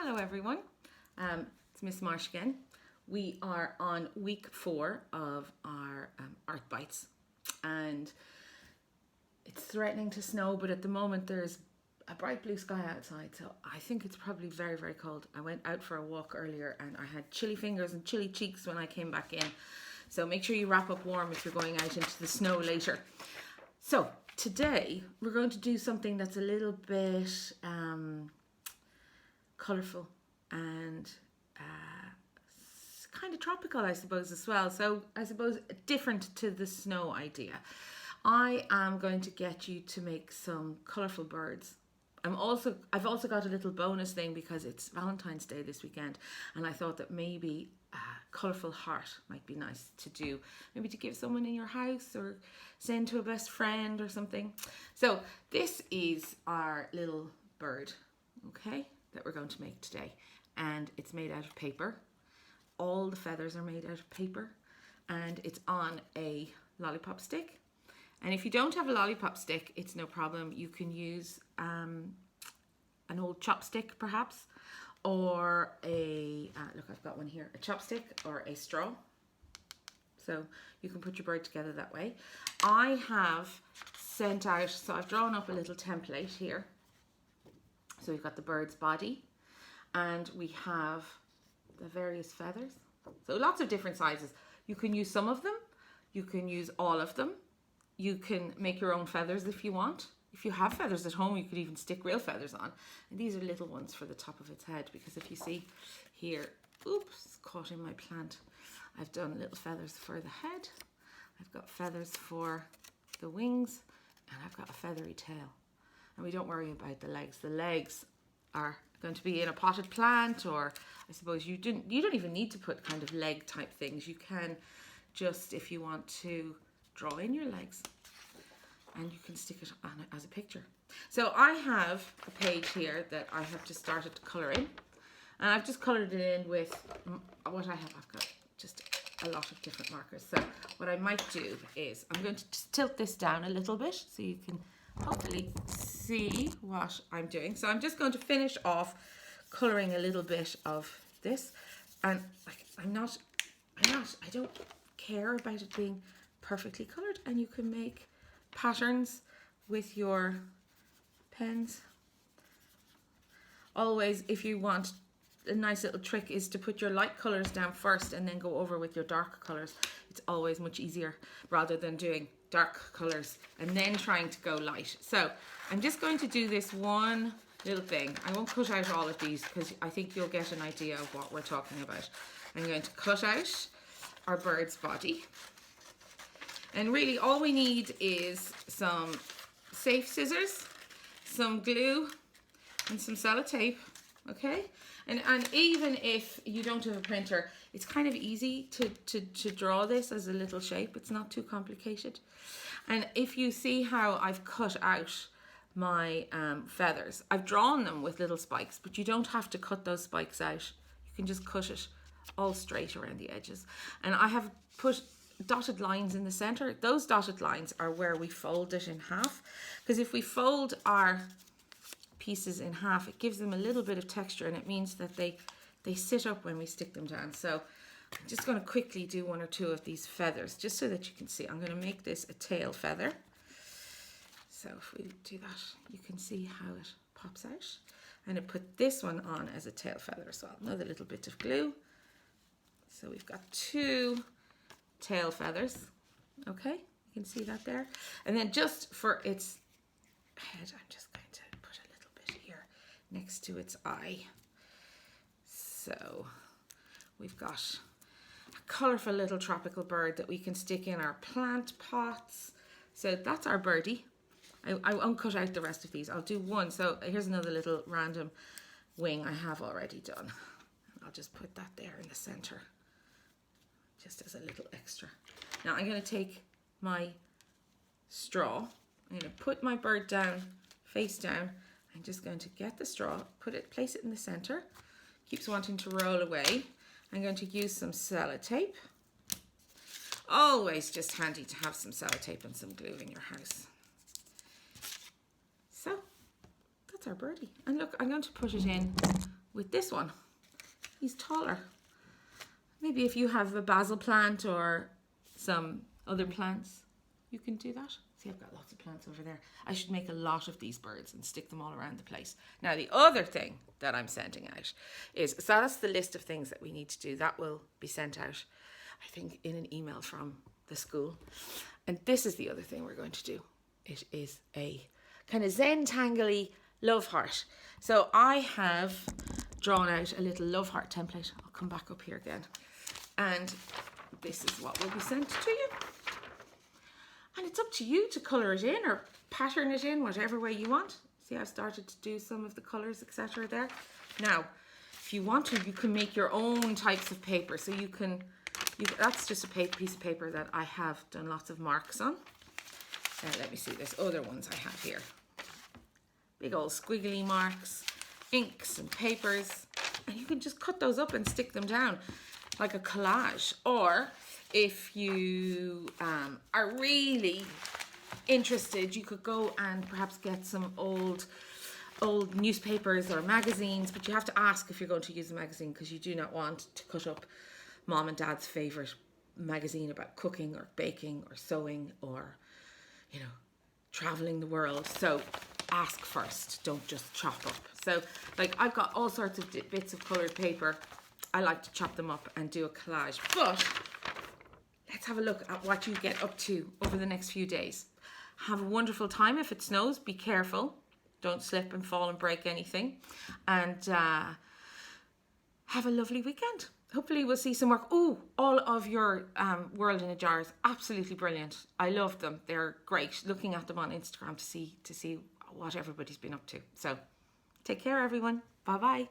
Hello everyone, it's Ms Marsh again. We are on week 4 of our Art Bites, and it's threatening to snow, but at the moment there's a bright blue sky outside, so I think it's probably very, very cold. I went out for a walk earlier and I had chilly fingers and chilly cheeks when I came back in, so make sure you wrap up warm if you're going out into the snow later. So today we're going to do something that's a little bit colourful and kind of tropical, I suppose, as well. So I suppose different to the snow idea. I am going to get you to make some colourful birds. I've also got a little bonus thing because it's Valentine's Day this weekend, and I thought that maybe a colourful heart might be nice to do, maybe to give someone in your house or send to a best friend or something. So this is our little bird, okay, that we're going to make today, and it's made out of paper. All the feathers are made out of paper, and it's on a lollipop stick. And if you don't have a lollipop stick, it's no problem. You can use an old chopstick perhaps, or look, I've got one here, a chopstick or a straw. So you can put your bird together that way. I have sent out, so I've drawn up a little template here. So we've got the bird's body, and we have the various feathers. So lots of different sizes. You can use some of them. You can use all of them. You can make your own feathers if you want. If you have feathers at home, you could even stick real feathers on. And these are little ones for the top of its head, because if you see here, oops, caught in my plant. I've done little feathers for the head. I've got feathers for the wings, and I've got a feathery tail. And we don't worry about the legs. The legs are going to be in a potted plant, or I suppose you don't even need to put kind of leg type things. You can just, if you want to, draw in your legs, and you can stick it on it as a picture. So I have a page here that I have just started to colour in, and I've just coloured it in with what I have. I've got just a lot of different markers. So what I might do is I'm going to just tilt this down a little bit so you can hopefully see what I'm doing. So I'm just going to finish off colouring a little bit of this, and like I don't care about it being perfectly coloured, and you can make patterns with your pens. Always, if you want, a nice little trick is to put your light colours down first and then go over with your dark colours. It's always much easier rather than doing dark colours and then trying to go light. So I'm just going to do this one little thing. I won't cut out all of these because I think you'll get an idea of what we're talking about. I'm going to cut out our bird's body. And really all we need is some safe scissors, some glue, and some sellotape, okay? And even if you don't have a printer, it's kind of easy to draw this as a little shape. It's not too complicated. And if you see how I've cut out my feathers, I've drawn them with little spikes, but you don't have to cut those spikes out. You can just cut it all straight around the edges. And I have put dotted lines in the center. Those dotted lines are where we fold it in half, because if we fold our pieces in half, it gives them a little bit of texture, and it means that they sit up when we stick them down. So I'm just going to quickly do one or two of these feathers just so that you can see. I'm going to make this a tail feather. So if we do that, you can see how it pops out. And I put this one on as a tail feather as well. Another little bit of glue. So we've got 2 tail feathers, okay, you can see that there. And then just for its head, I'm just going to put a little bit here next to its eye. So we've got a colourful little tropical bird that we can stick in our plant pots. So that's our birdie. I won't cut out the rest of these. I'll do one. So here's another little random wing I have already done. I'll just put that there in the centre, just as a little extra. Now I'm going to take my straw. I'm going to put my bird down, face down. I'm just going to get the straw, place it in the center. Keeps wanting to roll away. I'm going to use some sellotape. Always just handy to have some sellotape and some glue in your house. So that's our birdie. And look, I'm going to put it in with this one. He's taller. Maybe if you have a basil plant or some other plants, you can do that. See, I've got lots of plants over there. I should make a lot of these birds and stick them all around the place. Now, the other thing that I'm sending out is, so that's the list of things that we need to do. That will be sent out, I think, in an email from the school. And this is the other thing we're going to do. It is a kind of Zen-tangly love heart. So I have drawn out a little love heart template. I'll come back up here again. And this is what will be sent to you. And it's up to you to colour it in or pattern it in whatever way you want. See, I've started to do some of the colours, etc. there. Now, if you want to, you can make your own types of paper. So that's just a piece of paper that I have done lots of marks on. Let me see, there's other ones I have here. Big old squiggly marks, inks and papers. And you can just cut those up and stick them down like a collage. Or if you are really interested, you could go and perhaps get some old newspapers or magazines, but you have to ask if you're going to use a magazine, because you do not want to cut up mom and dad's favourite magazine about cooking or baking or sewing or, you know, travelling the world. So ask first, don't just chop up. So like, I've got all sorts of bits of coloured paper. I like to chop them up and do a collage. But let's have a look at what you get up to over the next few days. Have a wonderful time. If it snows, be careful. Don't slip and fall and break anything. And have a lovely weekend. Hopefully we'll see some work. Oh, all of your World in a Jar is absolutely brilliant. I love them. They're great. Looking at them on Instagram to see what everybody's been up to. So take care, everyone. Bye-bye.